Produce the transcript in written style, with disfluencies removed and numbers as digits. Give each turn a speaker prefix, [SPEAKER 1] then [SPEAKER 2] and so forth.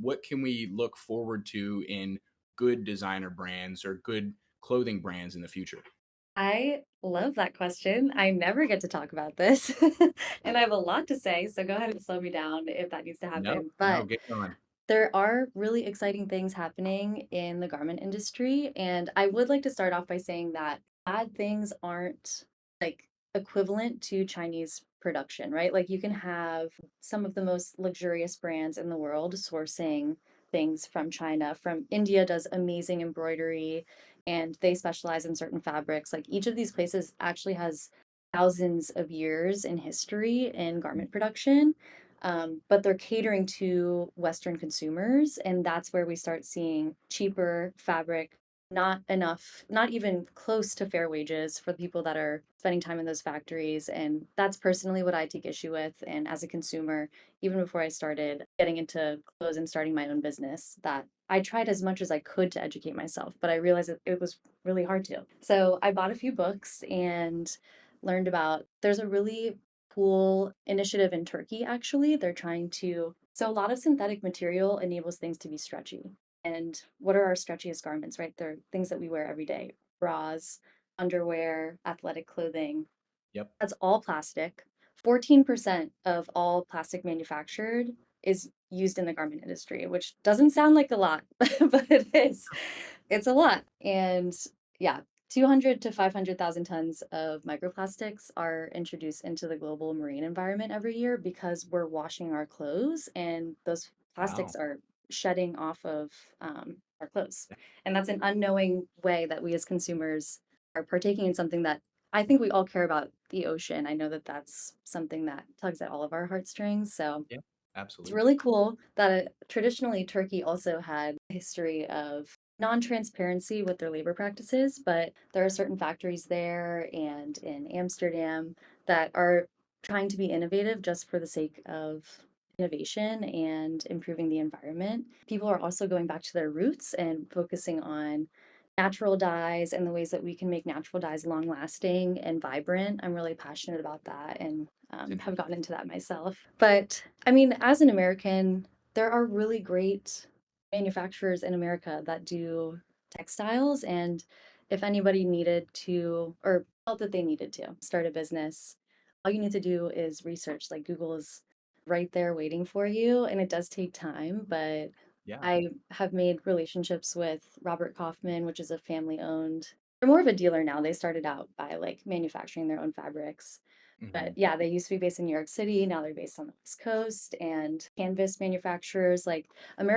[SPEAKER 1] what can we look forward to in good designer brands or good clothing brands in the future?
[SPEAKER 2] I love that question. I never get to talk about this, and I have a lot to say, so go ahead and slow me down if that needs to
[SPEAKER 1] No,
[SPEAKER 2] happen.
[SPEAKER 1] no,
[SPEAKER 2] But
[SPEAKER 1] get going.
[SPEAKER 2] there are really exciting things happening in the garment industry, and I would like to start off by saying that bad things aren't like equivalent to Chinese production, right? Like you can have some of the most luxurious brands in the world sourcing things from China. From India does amazing embroidery and they specialize in certain fabrics. Like each of these places actually has thousands of years in history in
[SPEAKER 1] Mm.
[SPEAKER 2] garment production, but they're catering to Western consumers, and that's where we start seeing cheaper fabric, not enough, not even close to fair wages for the people that are spending time in those factories. And that's personally what I take issue with. And as a consumer, even before I started getting into clothes and starting my own business, that I tried as much as I could to educate myself, but I realized that it was really hard to. So I bought a few books and learned about there's a really cool initiative in Turkey, actually. They're trying to, so a lot of synthetic material enables things to be stretchy. And what are our stretchiest garments, right? They're things that we wear every day: bras, underwear, athletic clothing.
[SPEAKER 1] Yep.
[SPEAKER 2] That's all plastic. 14% of all plastic manufactured is used in the garment industry, which doesn't sound like a lot, but it is. It's a lot. And yeah, 200 to 500,000 tons of microplastics are introduced into the global marine environment every year because we're washing our clothes and those
[SPEAKER 1] Wow.
[SPEAKER 2] plastics are shedding off of our clothes. And that's an unknowing way that we as consumers are partaking in something that I think we all care about the ocean. I know that that's something that tugs at all of our heartstrings. So
[SPEAKER 1] Yeah,
[SPEAKER 2] it's
[SPEAKER 1] absolutely.
[SPEAKER 2] really cool that traditionally Turkey also had a history of non-transparency with their labor practices, but there are certain factories there and in Amsterdam that are trying to be innovative just for the sake of innovation and improving the environment. People are also going back to their roots and focusing on natural dyes and the ways that we can make natural dyes long lasting and vibrant. I'm really passionate about that and
[SPEAKER 1] It's
[SPEAKER 2] have
[SPEAKER 1] interesting.
[SPEAKER 2] gotten into that myself. But I mean, as an American, there are really great manufacturers in America that do textiles. And if anybody needed to, or felt that they needed to start a business, all you need to do is research. Like Google is right there waiting for you. And it does take time, but
[SPEAKER 1] Yeah.
[SPEAKER 2] I have made relationships with Robert Kaufman, which is a family owned. They're more of a dealer now. They started out by like manufacturing their own fabrics.
[SPEAKER 1] Hmm.
[SPEAKER 2] But yeah, they used to be based in New York City. Now they're based on the West Coast and canvas manufacturers like American